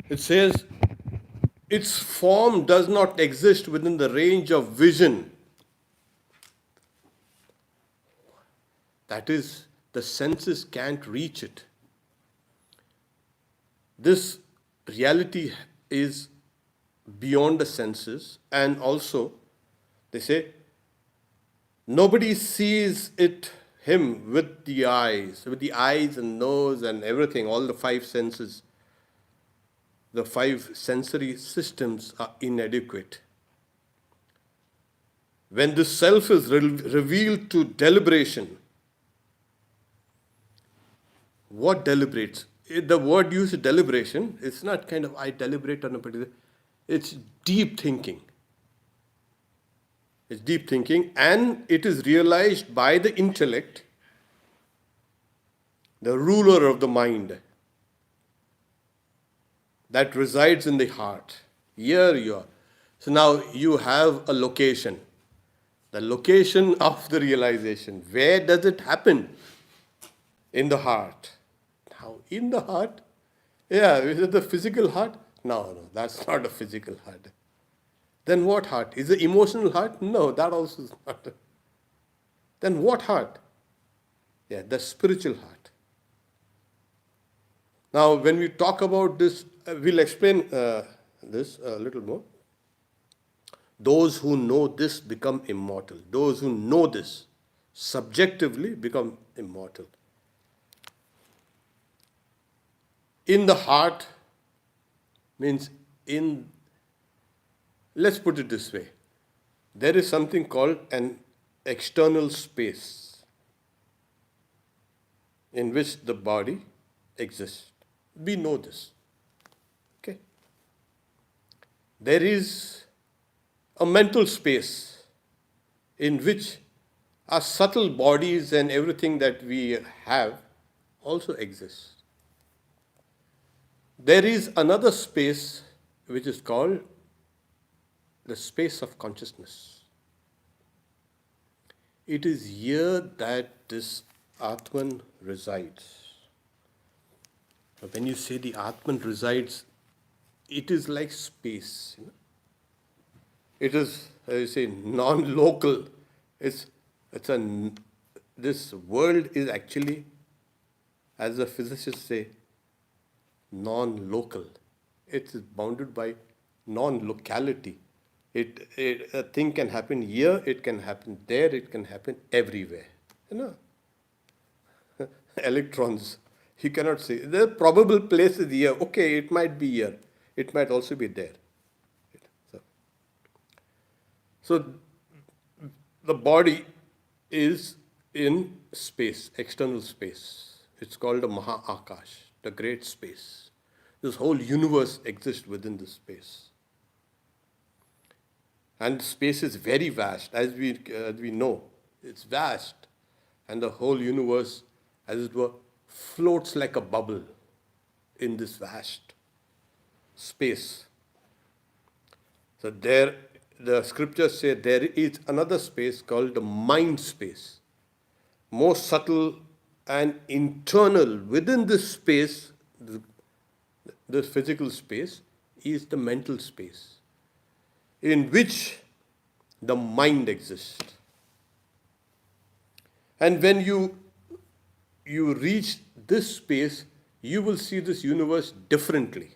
It says, its form does not exist within the range of vision. That is, the senses can't reach it. This reality is beyond the senses, and also, they say, nobody sees it, him, with the eyes and nose and everything, all the five senses. The five sensory systems are inadequate. When this self is revealed to deliberation, what deliberates? The word used deliberation, it's not kind of I deliberate on a particular, it's deep thinking. It's deep thinking, and it is realized by the intellect, the ruler of the mind, that resides in the heart. Here you are. So now you have a location. The location of the realization. Where does it happen? In the heart. Now, in the heart, yeah, is it the physical heart? No, that's not a physical heart. Then what heart? Is it emotional heart? No, that also is not. Then what heart? Yeah, the spiritual heart. Now, when we talk about this, we'll explain this a little more. Those who know this become immortal. Those who know this subjectively become immortal. In the heart means in, let's put it this way, there is something called an external space in which the body exists. We know this. Okay. There is a mental space in which our subtle bodies and everything that we have also exists. There is another space which is called the space of consciousness. It is here that this Atman resides. When you say the Atman resides, it is like space. It is, as you say, non-local. This world is actually, as the physicists say, non-local. It is bounded by non-locality. A thing can happen here, it can happen there, it can happen everywhere. Electrons, you cannot say. The probable place is here. Okay, it might be here. It might also be there. So the body is in space, external space. It's called the Maha Akash, the great space. This whole universe exists within this space. And space is very vast, as we know. It's vast. And the whole universe, as it were, floats like a bubble in this vast space. So there, the scriptures say there is another space called the mind space. More subtle and internal within this space, the physical space, is the mental space in which the mind exists. And when you reach this space, you will see this universe differently.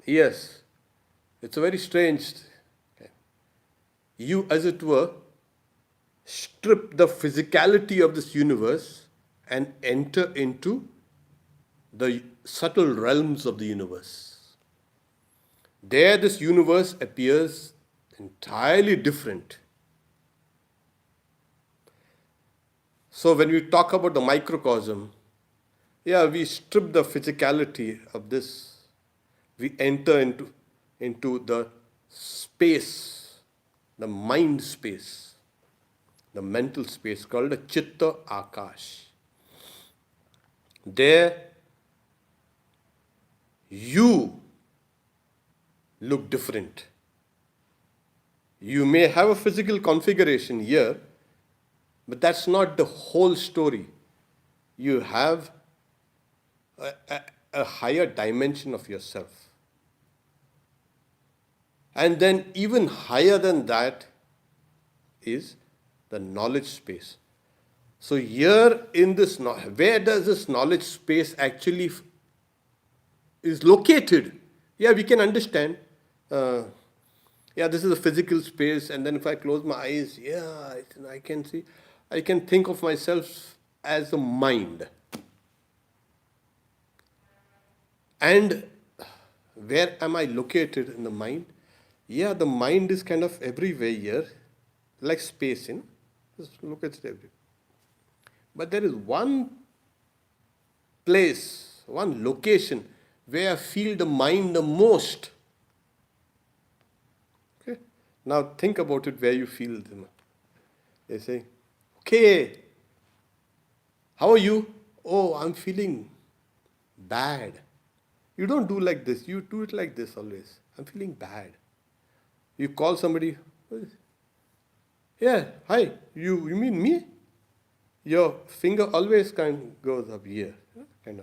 Yes, it's a very strange. You, as it were, strip the physicality of this universe and enter into the subtle realms of the universe. There, this universe appears entirely different. So when we talk about the microcosm, we strip the physicality of this. We enter into the space, the mind space, the mental space called the Chitta Akash. There, you look different. You may have a physical configuration here, but that's not the whole story. You have a higher dimension of yourself. And then even higher than that is the knowledge space. So here in this, where does this knowledge space actually is located? Yeah, we can understand. Yeah, this is a physical space, and then if I close my eyes, yeah, I can see, I can think of myself as a mind. And where am I located in the mind? Yeah, the mind is kind of everywhere here, like space, Just look at it everywhere. But there is one place, one location where I feel the mind the most. Okay? Now think about it where you feel them. They say, okay, how are you? Oh, I'm feeling bad. You don't do like this. You do it like this always. I'm feeling bad. You call somebody, yeah, hi, you mean me? Your finger always kind of goes up here, kind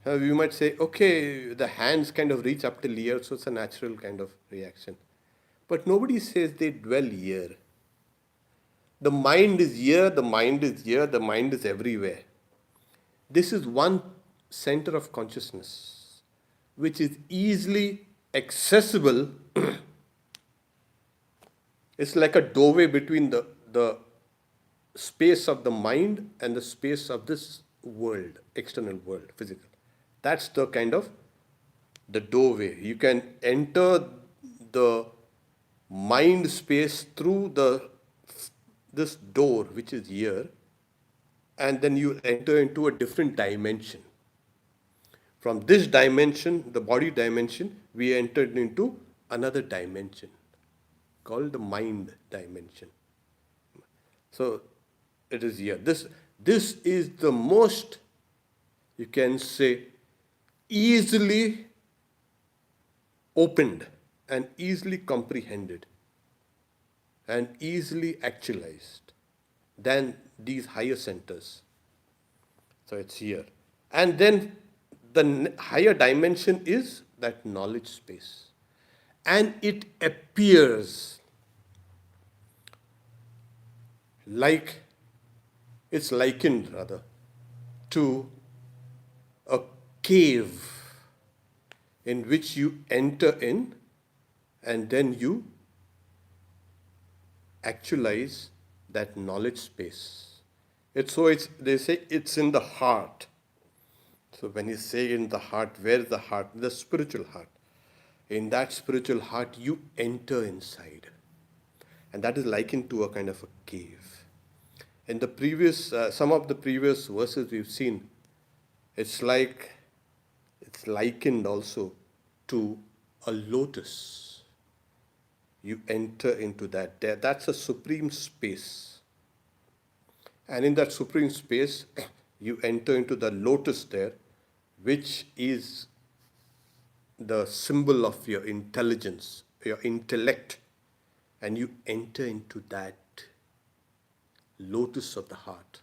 of. You might say, okay, the hands kind of reach up till here, so it's a natural kind of reaction. But nobody says they dwell here. The mind is here, the mind is here, the mind is everywhere. This is one center of consciousness which is easily accessible. It's like a doorway between the space of the mind and the space of this world, external world, physical. That's the kind of the doorway. You can enter the mind space through this door which is here, and then you enter into a different dimension. From this dimension, the body dimension, we entered into another dimension called the mind dimension. So it is here. This is the most, you can say, easily opened and easily comprehended and easily actualized than these higher centers. So it's here. And then the higher dimension is that knowledge space. And it appears like, it's likened rather to a cave in which you enter in and then you actualize that knowledge space. They say it's in the heart. So when you say in the heart, where is the heart? The spiritual heart. In that spiritual heart, you enter inside. And that is likened to a kind of a cave. In the previous, some of the previous verses we've seen, it's likened also to a lotus. You enter into that. That's a supreme space. And in that supreme space, you enter into the lotus there, which is the symbol of your intelligence, your intellect. And you enter into that lotus of the heart.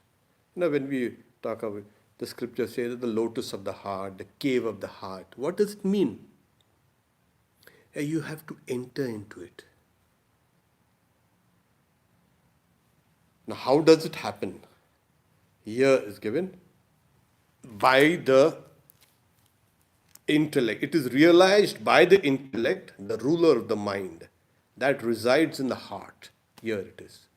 When we talk about, the scripture says that the lotus of the heart, the cave of the heart. What does it mean? You have to enter into it. Now, how does it happen? Here is given by the intellect. It is realized by the intellect, the ruler of the mind, that resides in the heart. Here it is.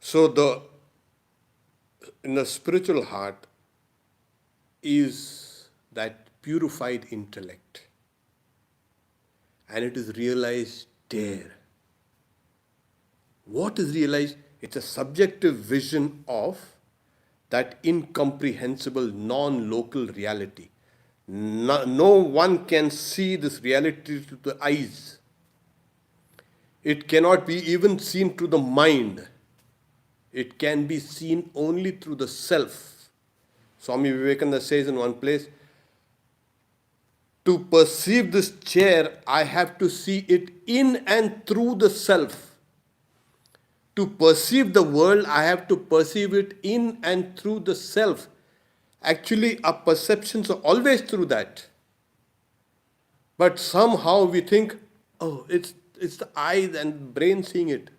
So in the spiritual heart is that purified intellect. And it is realized there. What is realized? It's a subjective vision of that incomprehensible, non-local reality. No one can see this reality through the eyes. It cannot be even seen through the mind. It can be seen only through the self. Swami Vivekananda says in one place, to perceive this chair, I have to see it in and through the self. To perceive the world, I have to perceive it in and through the self. Actually, our perceptions are always through that. But somehow we think, oh, it's the eyes and brain seeing it.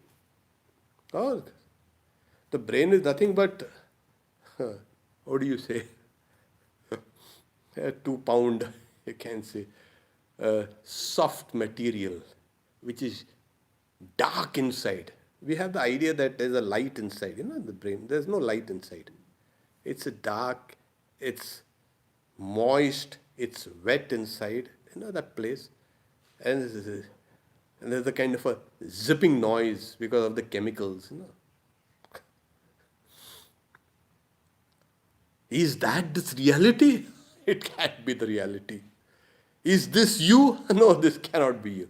Oh, the brain is nothing but, what do you say? A 2 pound, you can say, soft material, which is dark inside. We have the idea that there's a light inside, in the brain. There's no light inside. It's a dark, it's moist, it's wet inside, that place. And there's a kind of a zipping noise because of the chemicals. Is that this reality? It can't be the reality. Is this you? No, this cannot be you.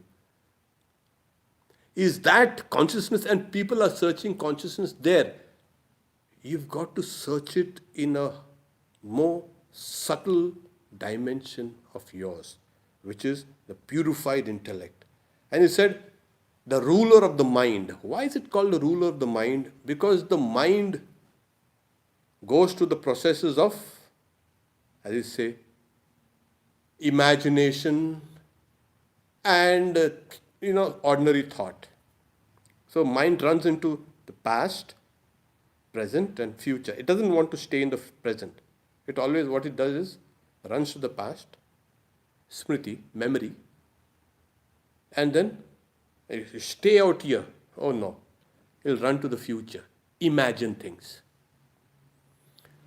Is that consciousness? And people are searching consciousness there. You've got to search it in a more subtle dimension of yours, which is the purified intellect. And he said, the ruler of the mind. Why is it called the ruler of the mind? Because the mind goes to the processes of, as you say, imagination and ordinary thought. So mind runs into the past, present and future. It doesn't want to stay in the present. It always, what it does is runs to the past, smriti, memory, and then stay out here. Oh no, it'll run to the future, imagine things.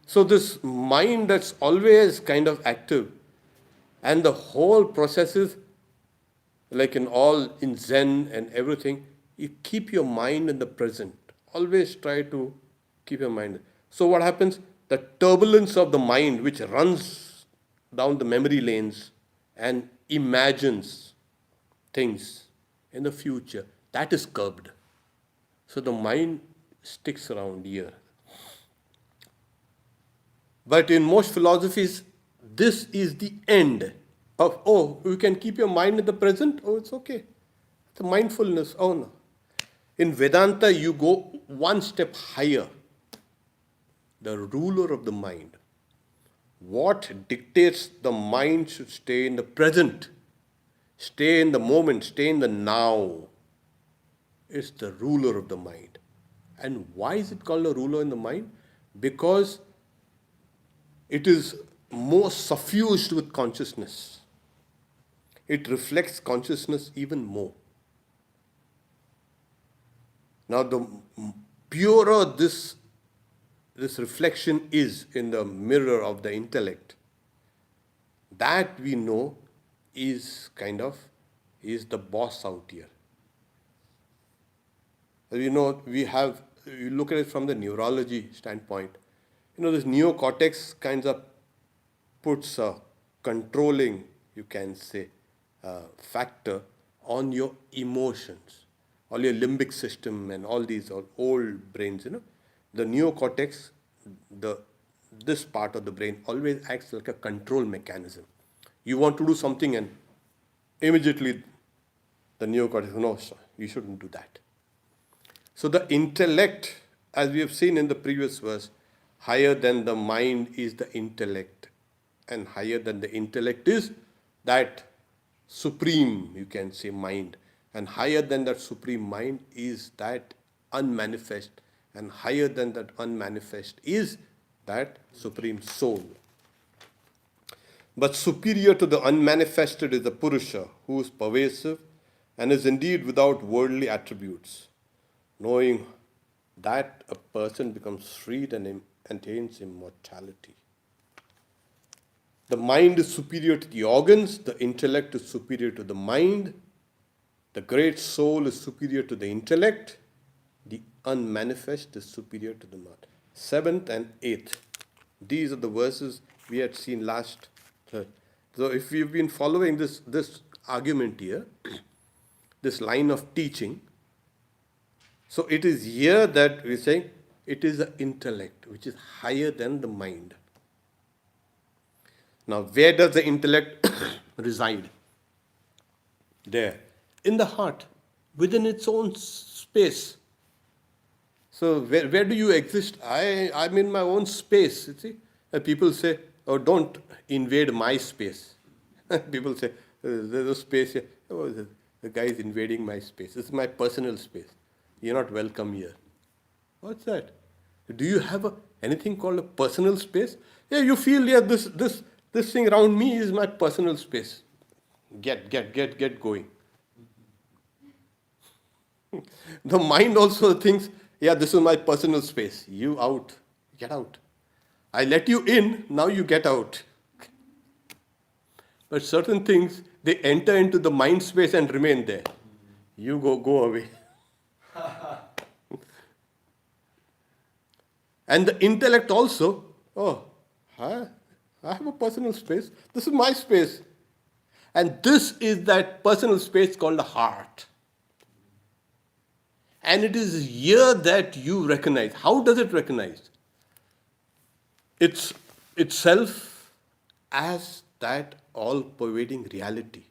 So this mind that's always kind of active, and the whole process is like in Zen and everything, you keep your mind in the present. Always try to keep your mind. So what happens? The turbulence of the mind, which runs down the memory lanes and imagines things in the future, that is curbed. So the mind sticks around here. But in most philosophies, this is the end of, oh, you can keep your mind in the present? Oh, it's okay. It's a mindfulness. Oh, no. In Vedanta, you go one step higher. The ruler of the mind. What dictates the mind should stay in the present, stay in the moment, stay in the now, is the ruler of the mind. And why is it called a ruler in the mind? Because it is more suffused with consciousness. It reflects consciousness even more. Now, the purer this reflection is in the mirror of the intellect, that we know is the boss out here. You look at it from the neurology standpoint. This neocortex kinds of puts a controlling, you can say, factor on your emotions, all your limbic system and all these old brains, The neocortex, this part of the brain always acts like a control mechanism. You want to do something and immediately the neocortex, no, sir, you shouldn't do that. So the intellect, as we have seen in the previous verse, higher than the mind is the intellect, and higher than the intellect is that supreme, you can say, mind, and higher than that supreme mind is that unmanifest, and higher than that unmanifest is that supreme soul. But superior to the unmanifested is the Purusha, who is pervasive and is indeed without worldly attributes. Knowing that, a person becomes freed and attains immortality. The mind is superior to the organs, the intellect is superior to the mind, the great soul is superior to the intellect, the unmanifest is superior to the not. 7th and 8th. These are the verses we had seen last. So if we've been following this argument here, this line of teaching, so it is here that we're saying it is the intellect which is higher than the mind. Now, where does the intellect reside? There, in the heart, within its own space. So where do you exist? I'm in my own space, you see. And people say, oh, don't invade my space. People say, there's a space here. Oh, the guy is invading my space. This is my personal space. You're not welcome here. What's that? Do you have anything called a personal space? Yeah, you feel, yeah, this thing around me is my personal space. Get going. The mind also thinks, yeah, this is my personal space. You out. Get out. I let you in, now you get out. But certain things, they enter into the mind space and remain there. You go away. And the intellect also, oh, I have a personal space. This is my space. And this is that personal space called the heart. And it is here that you recognize. How does it recognize? It's itself as that all-pervading reality.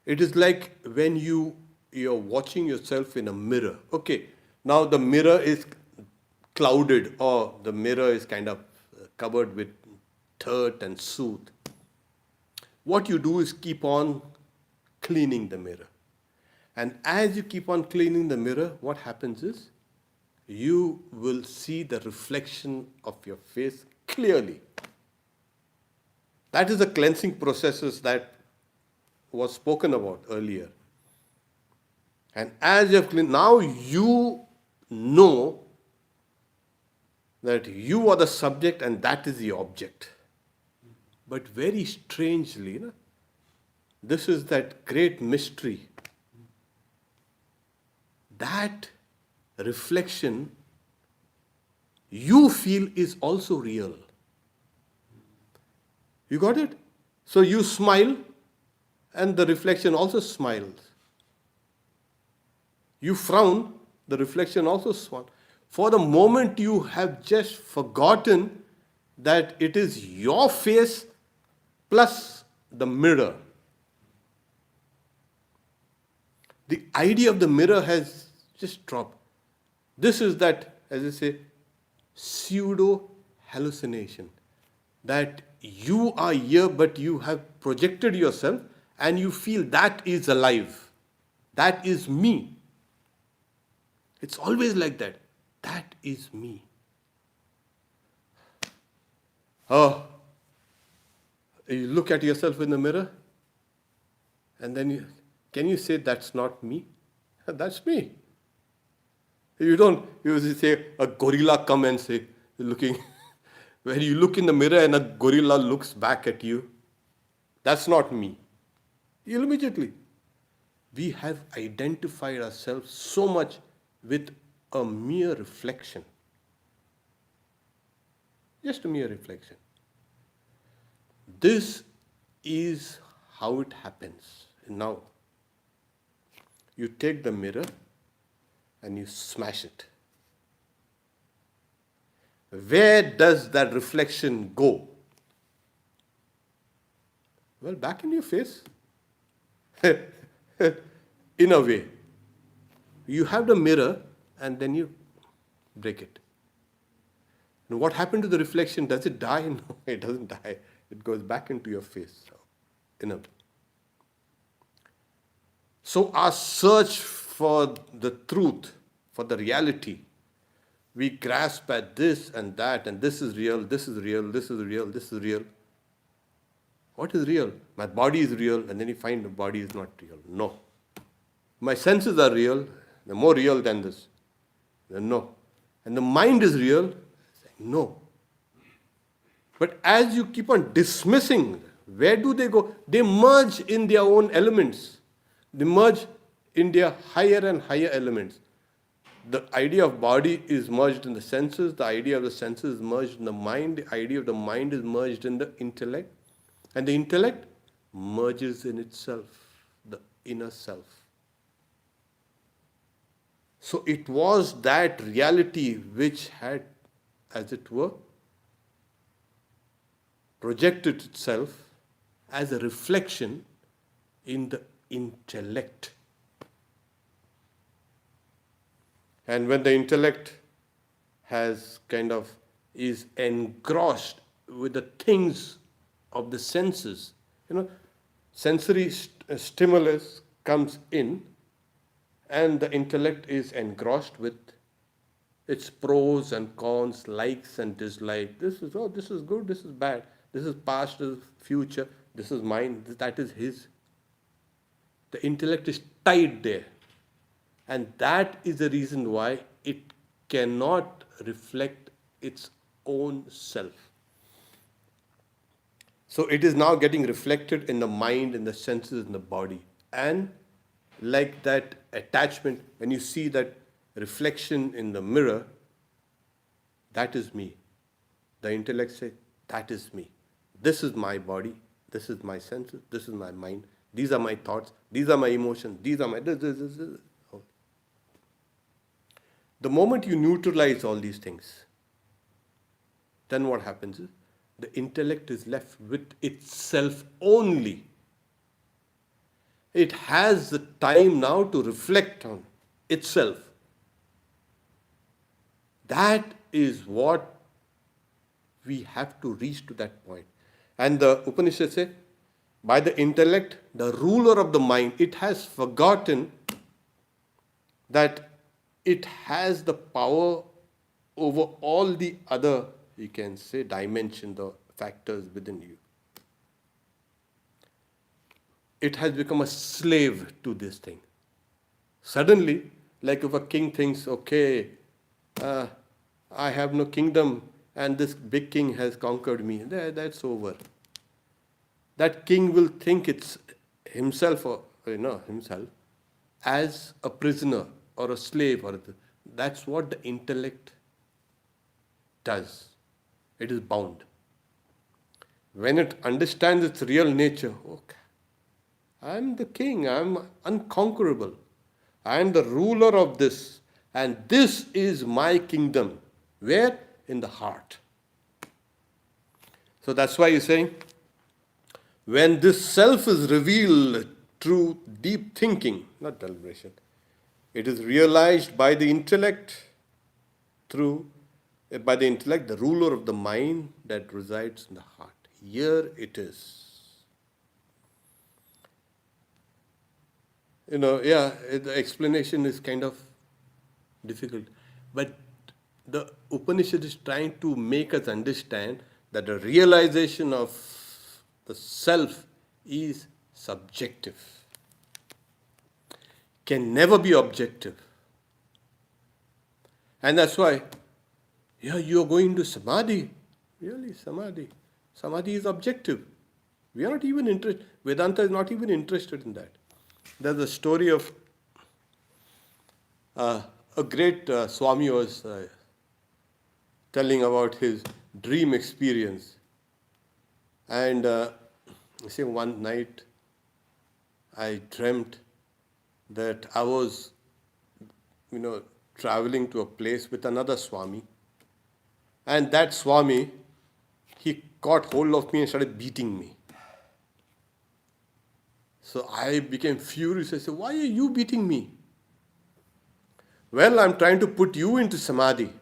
It is like when you're watching yourself in a mirror. Okay, now the mirror is clouded, or the mirror is kind of covered with dirt and soot. What you do is keep on cleaning the mirror. And as you keep on cleaning the mirror, what happens is you will see the reflection of your face clearly. That is the cleansing processes that was spoken about earlier. And as you have cleaned, now you know that you are the subject and that is the object. But very strangely, this is that great mystery. That reflection you feel is also real. You got it? So you smile and the reflection also smiles. You frown, the reflection also frowns. For the moment you have just forgotten that it is your face plus the mirror. The idea of the mirror has just dropped. This is that, as I say, pseudo hallucination. That you are here, but you have projected yourself and you feel that is alive. That is me. It's always like that. That is me. Oh, you look at yourself in the mirror and then can you say that's not me? That's me. You say a gorilla come and say, looking, when you look in the mirror and a gorilla looks back at you, that's not me. You'll immediately. We have identified ourselves so much with a mere reflection. Just a mere reflection. This is how it happens. Now, you take the mirror and you smash it. Where does that reflection go? Well, back in your face. In a way. You have the mirror and then you break it. And what happened to the reflection? Does it die? No, it doesn't die. It goes back into your face. So our search for the truth, for the reality, we grasp at this and that, and this is real, this is real, this is real, this is real. What is real? My body is real, and then you find the body is not real. No. My senses are real, they're more real than this. No. And the mind is real, no. But as you keep on dismissing, where do they go? They merge in their own elements. They merge in their higher and higher elements. The idea of body is merged in the senses, the idea of the senses is merged in the mind, the idea of the mind is merged in the intellect, and the intellect merges in itself, the inner self. So it was that reality which had, as it were, projected itself as a reflection in the intellect. And when the intellect has is engrossed with the things of the senses. Sensory stimulus comes in, and the intellect is engrossed with its pros and cons, likes and dislikes. This is good, this is bad, this is past, this is future, this is mine, that is his. The intellect is tied there. And that is the reason why it cannot reflect its own self. So it is now getting reflected in the mind, in the senses, in the body. And like that attachment, when you see that reflection in the mirror, that is me. The intellect says, that is me. This is my body, this is my senses, this is my mind, these are my thoughts, these are my emotions, these are my this. The moment you neutralize all these things, then what happens is, the intellect is left with itself only. It has the time now to reflect on itself. That is what we have to reach to that point. And the Upanishad says, by the intellect, the ruler of the mind, it has forgotten that it has the power over all the other, you can say, dimensions, the factors within you. It has become a slave to this thing. Suddenly, like if a king thinks, okay, I have no kingdom and this big king has conquered me, that's over. That king will think it's himself as a prisoner or a slave. That's what the intellect does. It is bound. When it understands its real nature, okay, I'm the king, I'm unconquerable, I am the ruler of this, and this is my kingdom. Where? In the heart. So that's why he's saying, when this self is revealed through deep thinking, not deliberation, it is realized by the intellect, the ruler of the mind that resides in the heart. Here it is. The explanation is kind of difficult. But the Upanishad is trying to make us understand that the realization of the self is subjective, can never be objective. And that's why, you are going to samadhi. Really, samadhi. Samadhi is objective. We are not even interested. Vedanta is not even interested in that. There's a story of a great Swami was telling about his dream experience. And one night I dreamt that I was, traveling to a place with another Swami. And that Swami, he caught hold of me and started beating me. So I became furious. I said, why are you beating me? Well, I'm trying to put you into samadhi.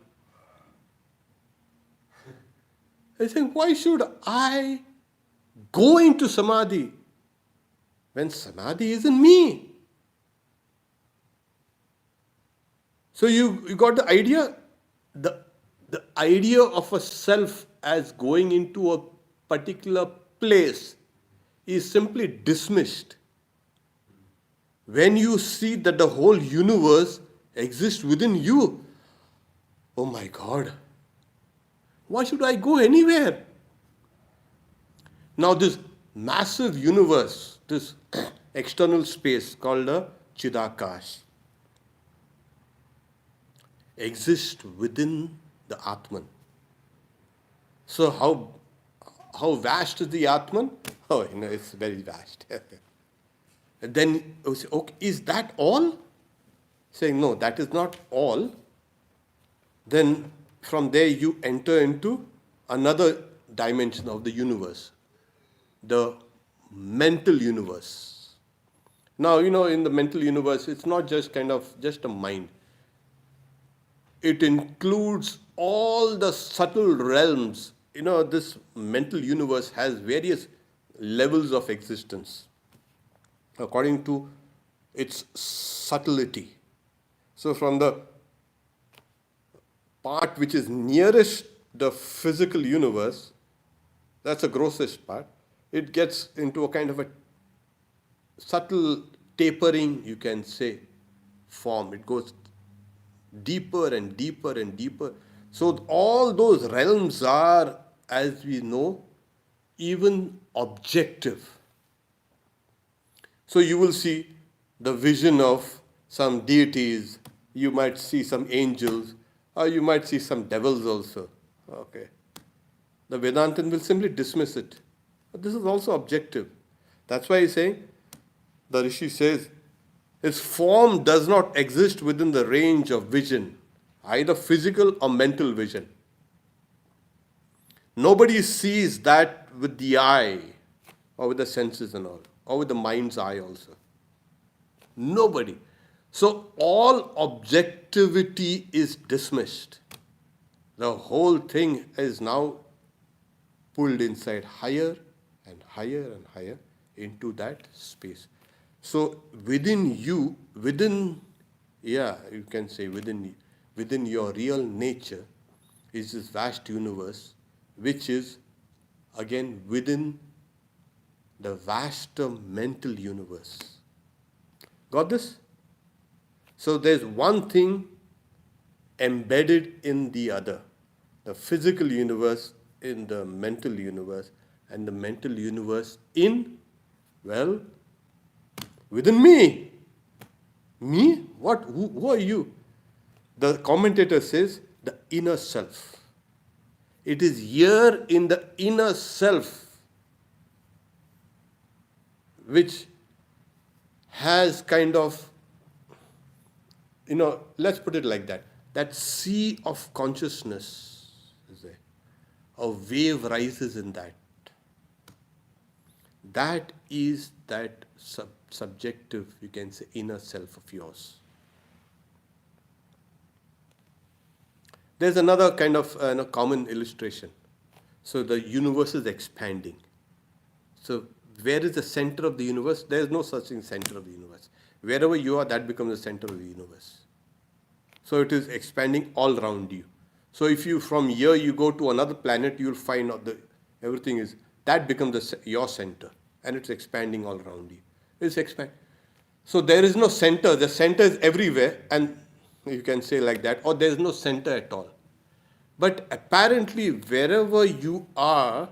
I think, why should I go into samadhi when samadhi is in me? So you got the idea? The idea of a self as going into a particular place is simply dismissed when you see that the whole universe exists within you. Oh my God, why should I go anywhere? Now this massive universe, this external space called a Chidakash, exists within the Atman. So how vast is the Atman? Oh, it's very vast. And then you say, okay, is that all? Saying, no, that is not all. Then from there you enter into another dimension of the universe, the mental universe. Now, in the mental universe, it's not just just a mind. It includes all the subtle realms this mental universe has various levels of existence according to its subtlety. So from the part which is nearest the physical universe, that's the grossest part, it gets into a kind of a subtle tapering, you can say, form. It goes deeper and deeper and deeper. So all those realms are, as we know, even objective. So you will see the vision of some deities, you might see some angels, or you might see some devils also. Okay. The Vedantin will simply dismiss it. But this is also objective. That's why he's saying, the Rishi says, his form does not exist within the range of vision, either physical or mental vision. Nobody sees that with the eye or with the senses and all, or with the mind's eye also. Nobody. So all objectivity is dismissed. The whole thing is now pulled inside higher and higher and higher into that space. So within you, you can say within your real nature is this vast universe, which is again within the vaster mental universe. Got this? So there's one thing embedded in the other. The physical universe in the mental universe, and the mental universe within me. Me? What? Who are you? The commentator says, the inner self. It is here in the inner self which has kind of, let's put it like that. That sea of consciousness is there. A wave rises in that. That is that subjective, you can say, inner self of yours. There's another kind of common illustration. So the universe is expanding. So where is the center of the universe? There is no such thing center of the universe. Wherever you are, that becomes the center of the universe. So it is expanding all around you. So if you from here you go to another planet, you'll find everything is that becomes your center, and it's expanding all around you. It's expand. So there is no center. The center is everywhere, and you can say like that, or there is no center at all. But apparently, wherever you are,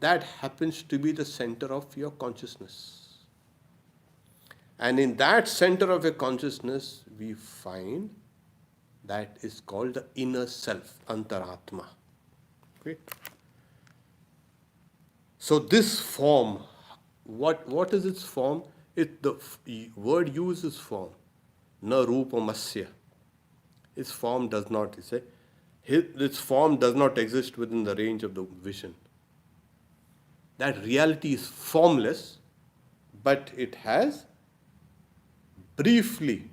that happens to be the center of your consciousness. And in that center of your consciousness, we find that is called the inner self, antaratma. Okay? So this form, what is its form? The word uses form. Na rupamasya. Its form does not, its form does not exist within the range of the vision. That reality is formless, but it has briefly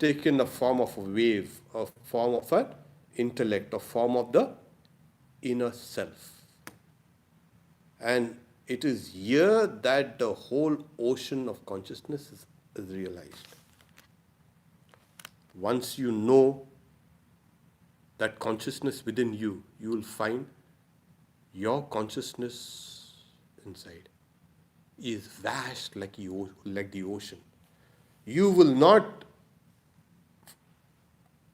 taken the form of a wave, a form of an intellect, a form of the inner self. And it is here that the whole ocean of consciousness is realized. Once you know that consciousness within you, you will find your consciousness inside is vast like the ocean. You will not,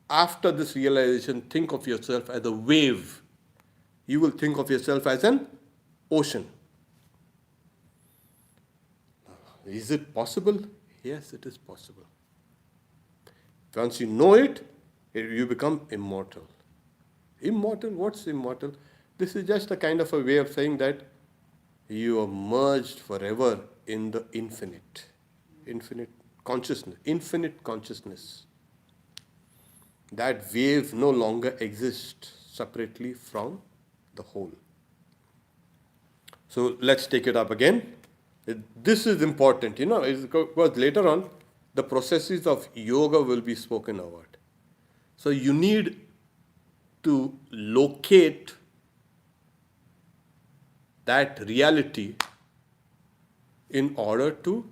after this realization, think of yourself as a wave. You will think of yourself as an ocean. Is it possible? Yes, it is possible. Once you know it, you become immortal. Immortal? What's immortal? This is just a kind of a way of saying that you are merged forever in the infinite. Infinite consciousness. That wave no longer exists separately from the whole. So let's take it up again. This is important, because later on the processes of yoga will be spoken about. So you need to locate that reality in order to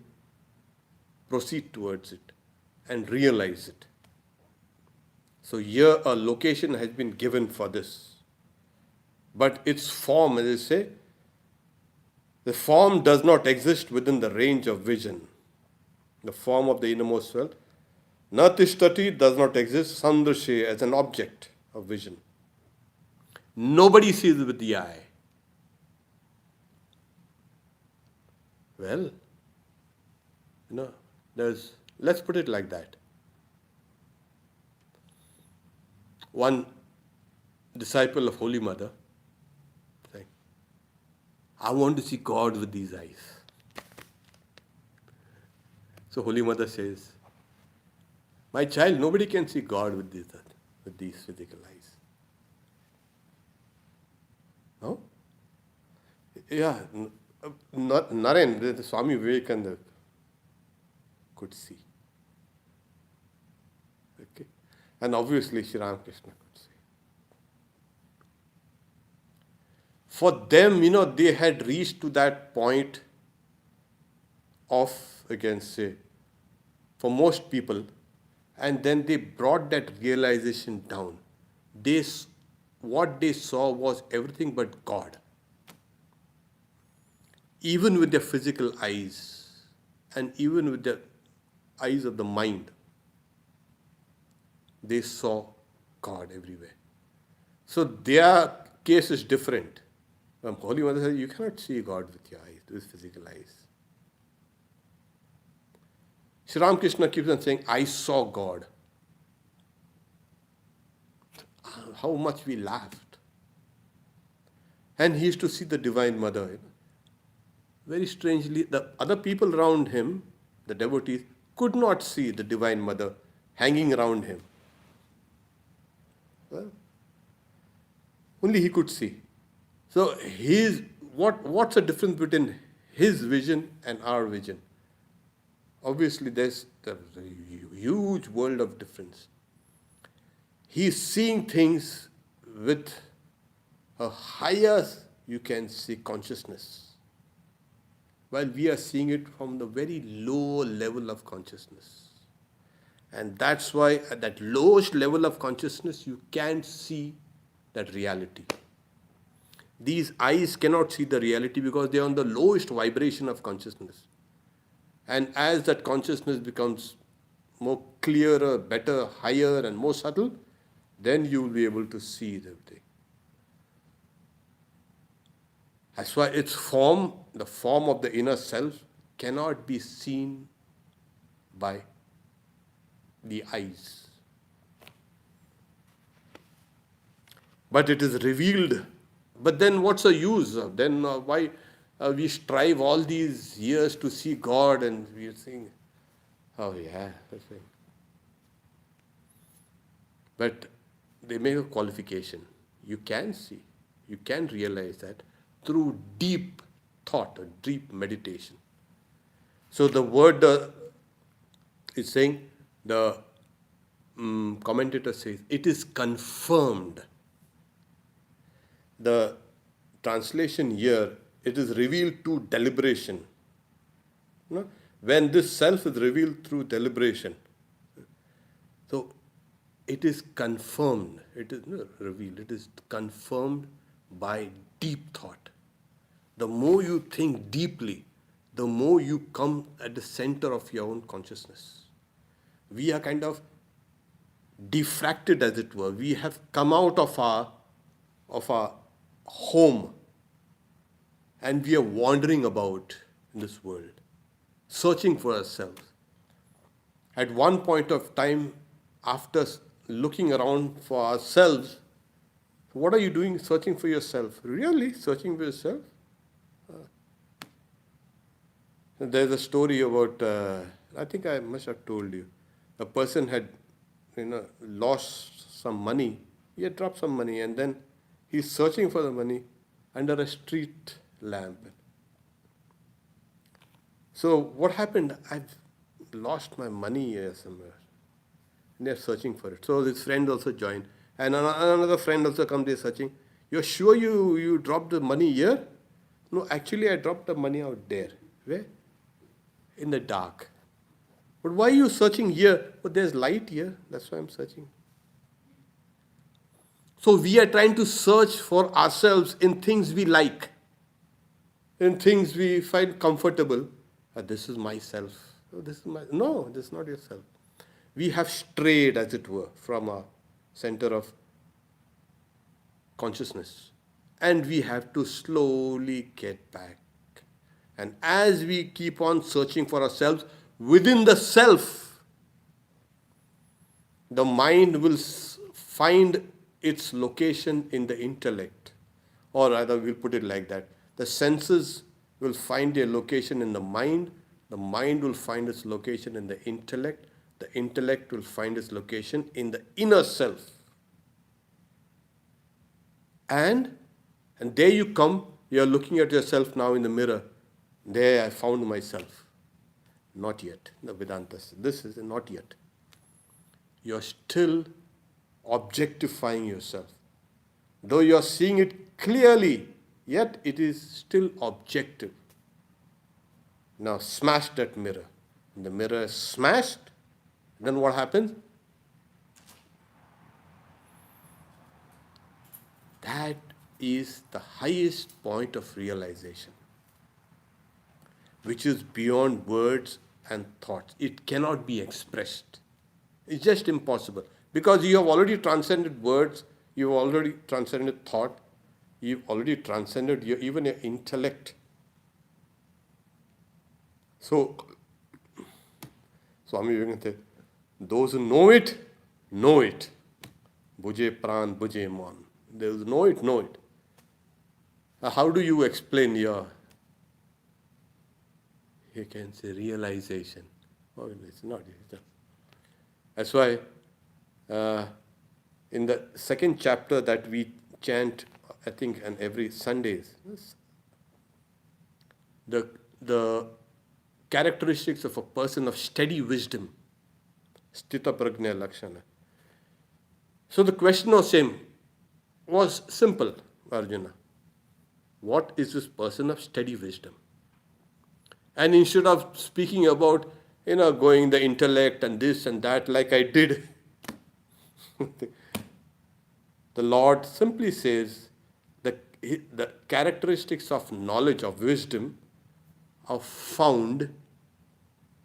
proceed towards it and realize it. So here a location has been given for this. But its form, as I say, the form does not exist within the range of vision. The form of the innermost self. Natishtati does not exist sandrishe as an object of vision. Nobody sees with the eye. Well, let's put it like that. One disciple of Holy Mother saying, I want to see God with these eyes. So Holy Mother says, my child, nobody can see God with these physical eyes. No? Yeah, Naren, the Swami Vivekananda could see. Okay? And obviously Sri Ramakrishna could see. For them, they had reached to that point of, again say, for most people, and then they brought that realization down. What they saw was everything but God. Even with their physical eyes, and even with the eyes of the mind, they saw God everywhere. So their case is different. Holy Mother says, you cannot see God with your eyes, with physical eyes. Sri Ramakrishna keeps on saying, I saw God. How much we laughed. And he used to see the Divine Mother. Very strangely, the other people around him, the devotees, could not see the Divine Mother hanging around him. Well, only he could see. So what's the difference between his vision and our vision? Obviously, there's a huge world of difference. He's seeing things with a higher, you can say, consciousness, while we are seeing it from the very low level of consciousness. And that's why at that lowest level of consciousness, you can't see that reality. These eyes cannot see the reality because they are on the lowest vibration of consciousness. And as that consciousness becomes more clearer, better, higher, and more subtle, then you will be able to see everything. That's why its form, the form of the inner self, cannot be seen by the eyes. But it is revealed. But then what's the use? Then why we strive all these years to see God, and we are saying, oh yeah, that's right. But they make a qualification. You can see, you can realize that through deep thought, or deep meditation. So the word is saying, the commentator says, it is confirmed. The translation here, it is revealed through deliberation. When this self is revealed through deliberation, so it is confirmed, it is not revealed, it is confirmed by deep thought. The more you think deeply, the more you come at the center of your own consciousness. We are kind of diffracted, as it were. We have come out of our home, and we are wandering about in this world, searching for ourselves. At one point of time, after looking around for ourselves, what are you doing searching for yourself? Really searching for yourself? There's a story about, I think I must have told you, a person had lost some money. He had dropped some money, and then he's searching for the money under a street lamp. So what happened? I've lost my money here somewhere. And they're searching for it. So his friend also joined. And another friend also comes there searching. You're sure you dropped the money here? No, actually I dropped the money out there. Where? In the dark. But why are you searching here? But there's light here. That's why I'm searching. So we are trying to search for ourselves in things we like, in things we find comfortable. This is myself. Oh, this is my. No, this is not yourself. We have strayed, as it were, from our center of consciousness. And we have to slowly get back. And as we keep on searching for ourselves within the self, the mind will find its location in the intellect. Or rather, we'll put it like that. The senses will find their location in the mind will find its location in the intellect will find its location in the inner self. And there you come, you're looking at yourself now in the mirror. There I found myself. Not yet. The Vedanta says, this is not yet. You're still objectifying yourself. Though you're seeing it clearly, yet it is still objective. Now smash that mirror. The mirror is smashed, then what happens? That is the highest point of realization, which is beyond words and thoughts. It cannot be expressed. It's just impossible. Because you have already transcended words, you've already transcended thought, you've already transcended even your intellect. So, Swami Vivekananda said, those who know it, know it. Bujhe pran, bujhe man. Those who know it. How do you explain your, you can say, realization? Oh, it's not. That's why in the second chapter that we chant, I think, on every Sundays, the characteristics of a person of steady wisdom, sthita prajna lakshana. So the question was simple, Arjuna. What is this person of steady wisdom? And instead of speaking about, going the intellect and this and that like I did, the Lord simply says the characteristics of knowledge, of wisdom, are found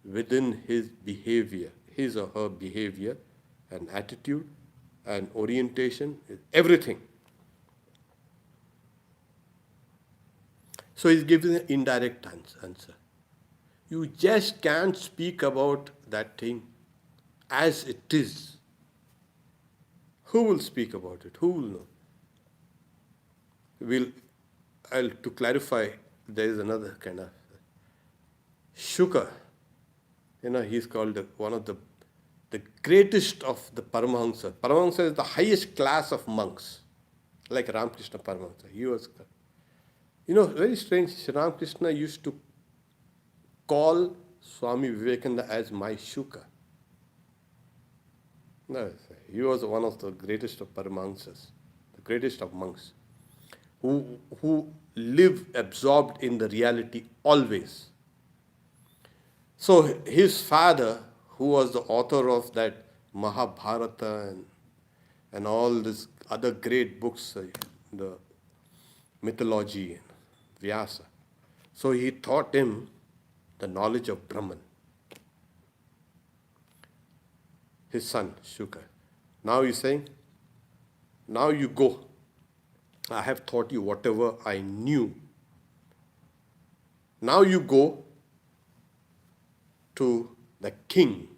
within his behavior, his or her behavior and attitude and orientation, everything. So he's giving an indirect answer. You just can't speak about that thing as it is. Who will speak about it? Who will know? To clarify, there is another kind of Shuka. He's called one of the greatest of the Paramahansa. Paramahansa is the highest class of monks, like Ramakrishna Paramahansa. He was, very strange. Ramakrishna used to call Swami Vivekananda as my Shuka. No, he was one of the greatest of Paramahansas, the greatest of monks, who live absorbed in the reality always. So his father, who was the author of that Mahabharata and all these other great books, the mythology, Vyasa. So he taught him the knowledge of Brahman. His son, Shuka. Now he's saying, now you go. I have taught you whatever I knew. Now you go to the king,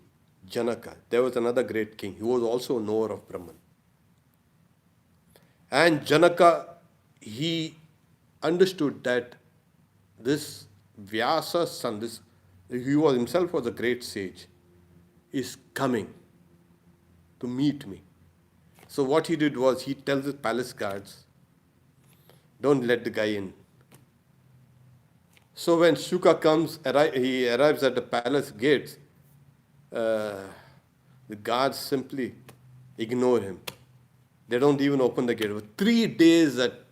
Janaka. There was another great king. He was also a knower of Brahman. And Janaka, he understood that this Vyasa's son, he was himself was a great sage, is coming to meet me. So what he did was, he tells his palace guards, don't let the guy in. So when Shuka he arrives at the palace gates, the guards simply ignore him. They don't even open the gate. For 3 days that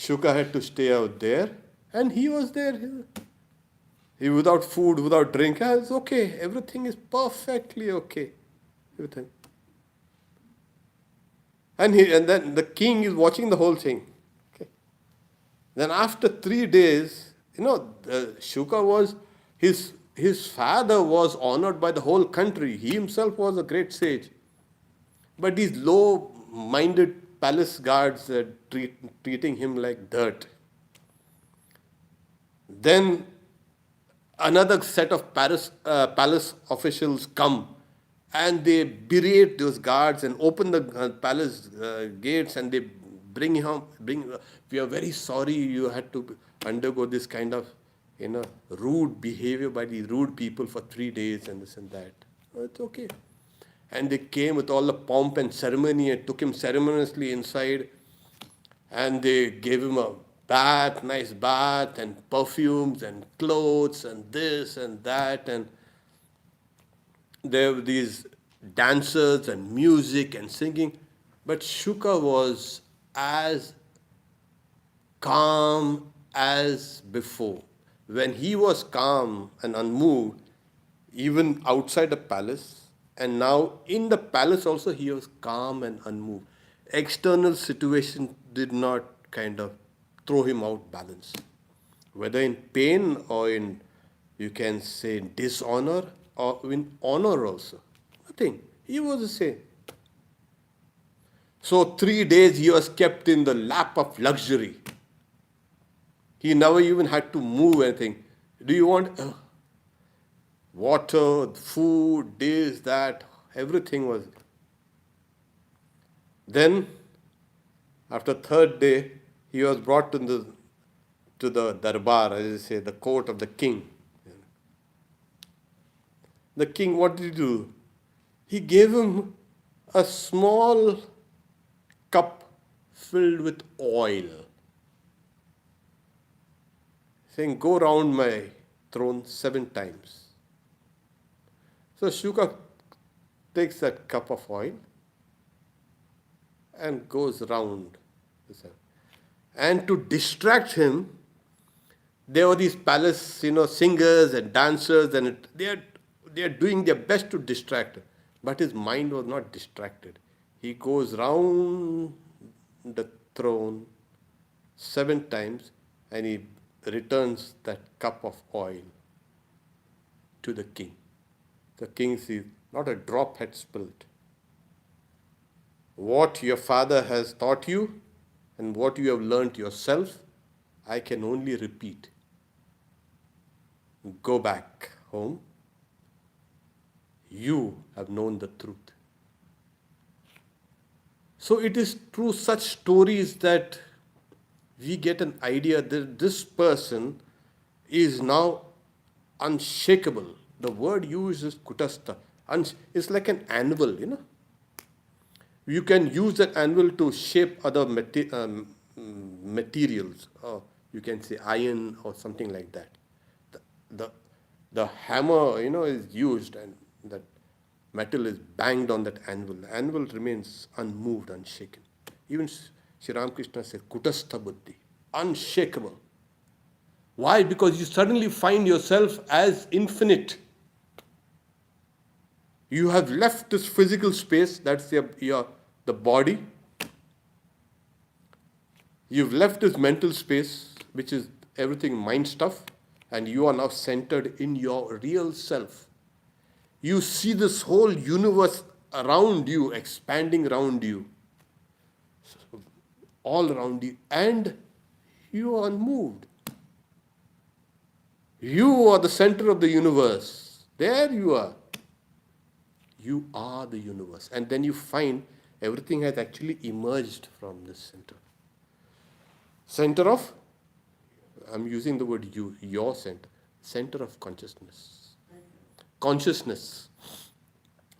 Shuka had to stay out there, and he was there. He without food, without drink. It's okay. Everything is perfectly okay. Everything. And then the king is watching the whole thing. Okay. Then after 3 days, Shuka was his father was honored by the whole country. He himself was a great sage. But these low-minded palace guards are treating him like dirt. Then another set of palace officials come and they berate those guards and open the palace gates, and they bring, we are very sorry you had to undergo this kind of rude behavior by these rude people for 3 days and this and that. Oh, it's okay. And they came with all the pomp and ceremony and took him ceremoniously inside, and they gave him a bath, nice bath, and perfumes and clothes and this and that, and there were these dancers and music and singing. But Shuka was as calm as before. When he was calm and unmoved, even outside the palace, and now in the palace also he was calm and unmoved. External situation did not kind of throw him out balance. Whether in pain or in, you can say, dishonor or in honor also. Nothing. He was the same. So 3 days he was kept in the lap of luxury. He never even had to move anything. Do you want water, food, this, that, everything was. Then, after 3rd day, he was brought to the darbar, as you say, the court of the king. The king, what did he do? He gave him a small cup filled with oil, saying, go round my throne 7 times. So Shuka takes that cup of oil and goes round. And to distract him, there were these palace, singers and dancers, and they are doing their best to distract him. But his mind was not distracted. He goes round the throne 7 times, and he returns that cup of oil to the king. The king sees not a drop had spilled. What your father has taught you and what you have learnt yourself, I can only repeat. Go back home. You have known the truth. So it is through such stories that we get an idea that this person is now unshakable. The word used is kutastha. It's like an anvil, You can use that anvil to shape other materials, or you can say iron or something like that. The hammer, is used, and that metal is banged on that anvil. The anvil remains unmoved, unshaken. Even Sri Ramakrishna says, kutastha buddhi, unshakable. Why? Because you suddenly find yourself as infinite. You have left this physical space, that's the body. You've left this mental space, which is everything mind stuff, and you are now centered in your real self. You see this whole universe around you, expanding around you, all around you, and you are unmoved. You are the center of the universe. There you are. You are the universe. And then you find everything has actually emerged from this center. Center of, I'm using the word you, your center. Center of consciousness. Consciousness.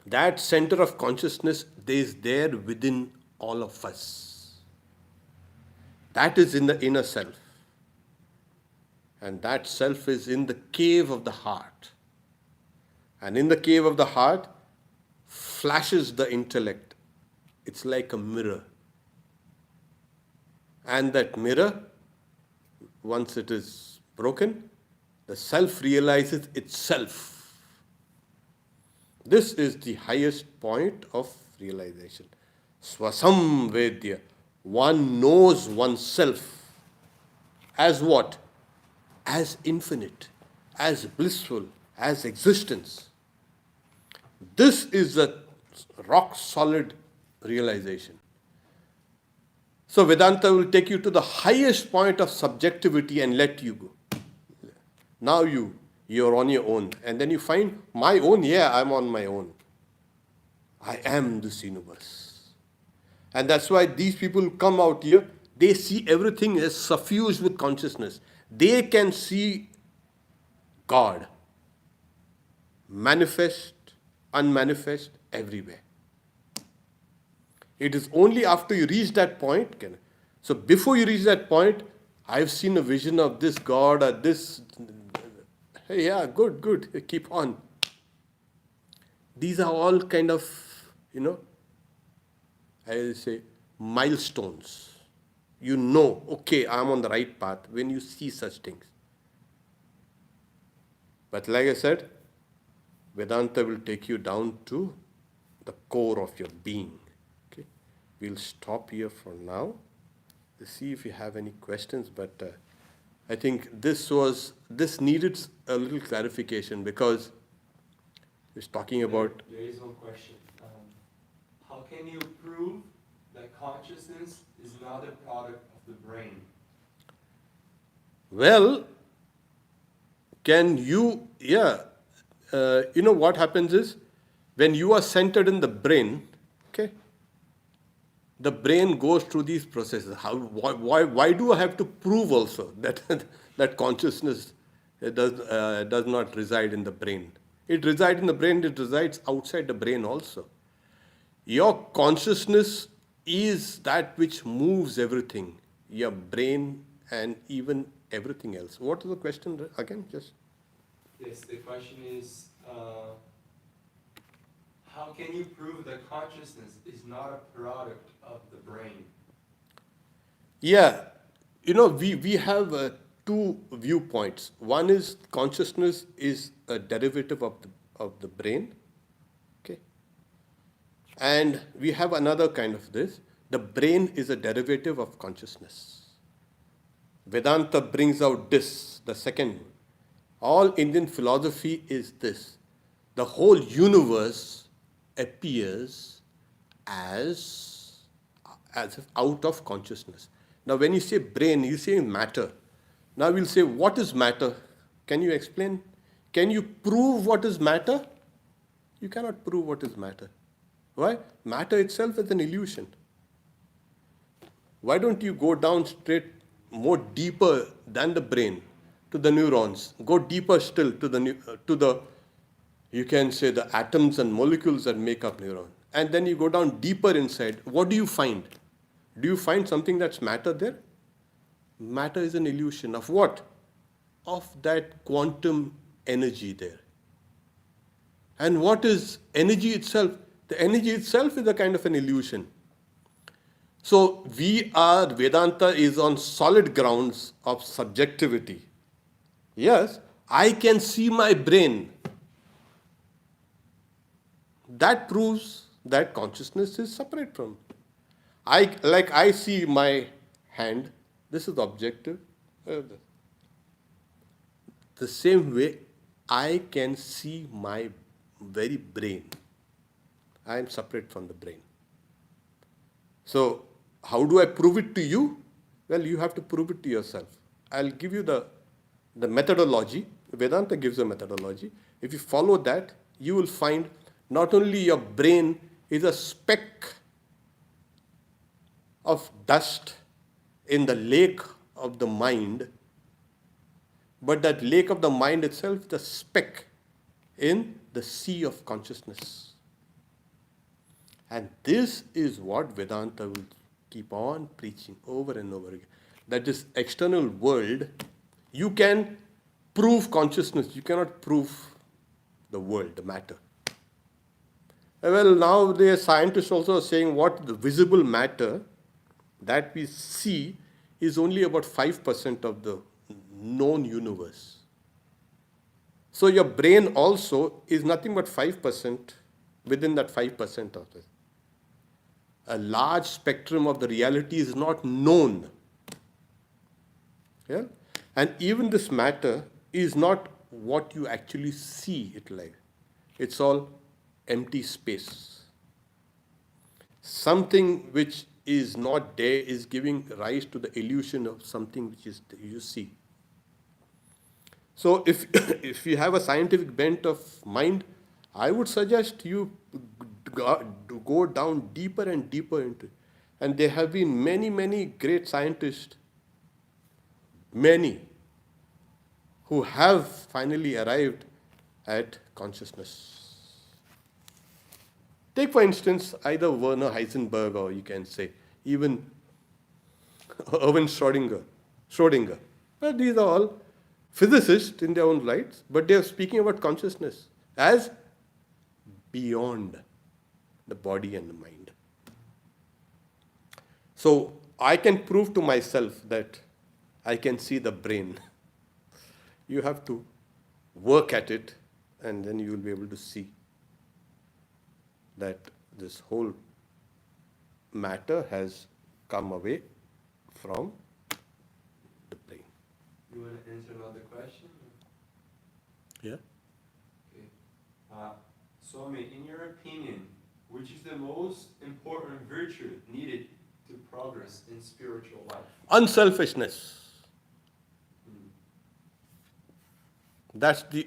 That center of consciousness is there within all of us. That is in the inner self. And that self is in the cave of the heart. And in the cave of the heart flashes the intellect. It's like a mirror. And that mirror once it is broken, the self realizes itself. This is the highest point of realization. Swasam Vedya. One knows oneself as what? As infinite, as blissful, as existence. This is a rock solid realization. So Vedanta will take you to the highest point of subjectivity and let you go. Now you're on your own. And then you find, my own, yeah, I'm on my own. I am this universe. And that's why these people come out here, they see everything as suffused with consciousness. They can see God, manifest, unmanifest, everywhere. It is only after you reach that point. So before you reach that point, I've seen a vision of this God or this. Hey, yeah, good, keep on. These are all kind of, I will say, milestones. You know, okay, I'm on the right path when you see such things. But like I said, Vedanta will take you down to the core of your being. Okay, we'll stop here for now. Let's see if you have any questions. But I think this needed a little clarification because it's talking about. There is one question. How can you prove that consciousness is not a product of the brain? Well, can you, what happens is, when you are centered in the brain, okay, the brain goes through these processes. Why do I have to prove also that that consciousness does not reside in the brain? It resides in the brain, it resides outside the brain also. Your consciousness is that which moves everything, your brain and even everything else. What is the question again? Yes, the question is, how can you prove that consciousness is not a product of the brain? Yeah, we have two viewpoints. One is consciousness is a derivative of the brain. Okay. And we have another kind of this. The brain is a derivative of consciousness. Vedanta brings out this, the second. All Indian philosophy is this. The whole universe appears as if out of consciousness. Now when you say brain, you say matter. Now we'll say, what is matter? Can you explain? Can you prove what is matter? You cannot prove what is matter. Why? Matter itself is an illusion. Why don't you go down straight, more deeper than the brain, to the neurons? Go deeper still to the you can say the atoms and molecules that make up neuron. And then you go down deeper inside. What do you find? Do you find something that's matter there? Matter is an illusion of what? Of that quantum energy there. And what is energy itself? The energy itself is a kind of an illusion. So Vedanta is on solid grounds of subjectivity. Yes, I can see my brain. That proves that consciousness is separate from. I see my hand. This is objective. The same way, I can see my very brain. I am separate from the brain. So, how do I prove it to you? Well, you have to prove it to yourself. I'll give you the methodology. Vedanta gives a methodology. If you follow that, you will find not only your brain is a speck of dust in the lake of the mind, but that lake of the mind itself is a speck in the sea of consciousness. And this is what Vedanta will keep on preaching over and over again. That this external world, you can prove consciousness, you cannot prove the world, the matter. Well, now the scientists also are saying what the visible matter that we see is only about 5% of the known universe. So your brain also is nothing but 5% within that 5% of this. A large spectrum of the reality is not known. Yeah? And even this matter is not what you actually see it like. It's all empty space. Something which is not there is giving rise to the illusion of something which is you see. So if if you have a scientific bent of mind, I would suggest you go down deeper and deeper into it. And there have been many great scientists, many, who have finally arrived at consciousness. Take for instance either Werner Heisenberg or you can say even Erwin Schrödinger. Well, these are all physicists in their own rights, but they are speaking about consciousness as beyond the body and the mind. So I can prove to myself that I can see the brain. You have to work at it, and then you will be able to see that this whole matter has come away from the brain. You want to answer another question? Yeah? Okay. Swami, in your opinion, which is the most important virtue needed to progress in spiritual life? Unselfishness. That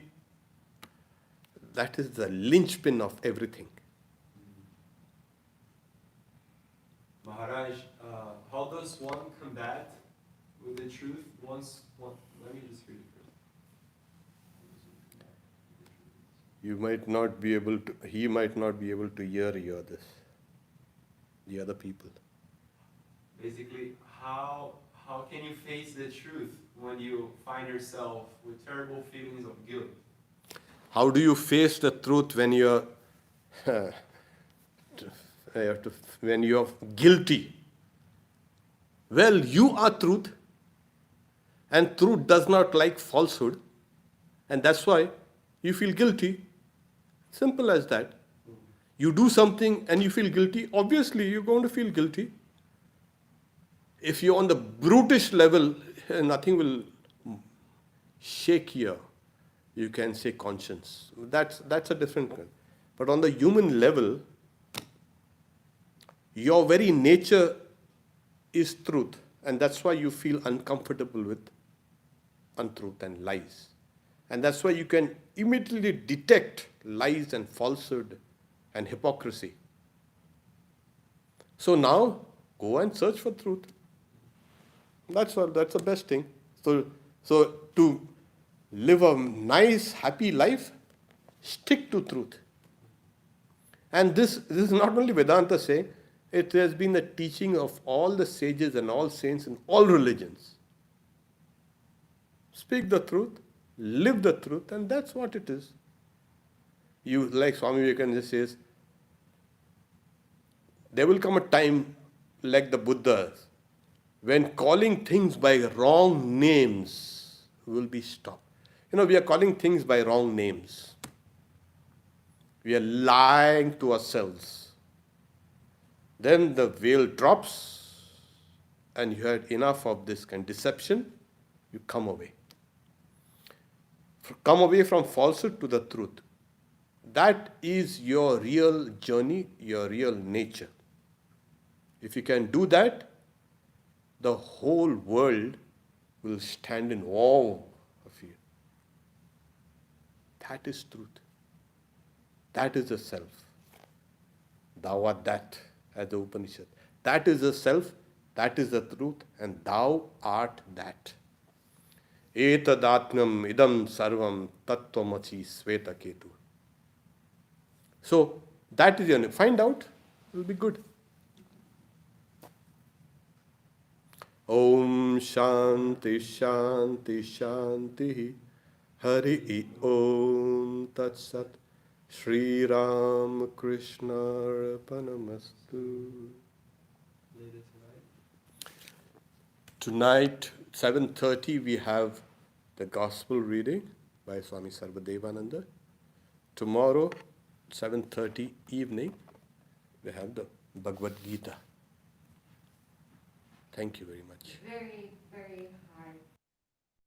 is the linchpin of everything. Maharaj, how does one combat with the truth let me just read it first. He might not be able to hear the other people. Basically, how can you face the truth when you find yourself with terrible feelings of guilt? How do you face the truth when you're guilty? Well, you are truth, and truth does not like falsehood, and that's why you feel guilty. Simple as that. You do something and you feel guilty, obviously you're going to feel guilty. If you're on the brutish level, nothing will shake you can say conscience. That's a different one. But on the human level, your very nature is truth, and that's why you feel uncomfortable with untruth and lies. And that's why you can immediately detect lies and falsehood and hypocrisy. So now, go and search for truth. That's all. That's the best thing. So to live a nice, happy life, stick to truth. And this is not only Vedanta saying, it has been the teaching of all the sages and all saints in all religions. Speak the truth, live the truth, and that's what it is. You, like Swami Vivekananda says, there will come a time, like the Buddhas, when calling things by wrong names will be stopped. We are calling things by wrong names. We are lying to ourselves. Then the veil drops, and you had enough of this kind of deception, you come away. Come away from falsehood to the truth. That is your real journey, your real nature. If you can do that, the whole world will stand in awe of you. That is truth. That is the self. Thou art that, as the Upanishad. That is the self, that is the truth, and thou art that. Etadatmam idam sarvam tattvamasi svetaketu. So, that is your name. Find out, it will be good. Om Shanti Shanti Shanti Hari Om Tat Sat Shri Ram Krishna Arpanamastu. Later Tonight, 7:30, we have the Gospel reading by Swami Sarvadevananda. Tomorrow, 7:30 evening, we have the Bhagavad Gita. Thank you very much. Very, very hard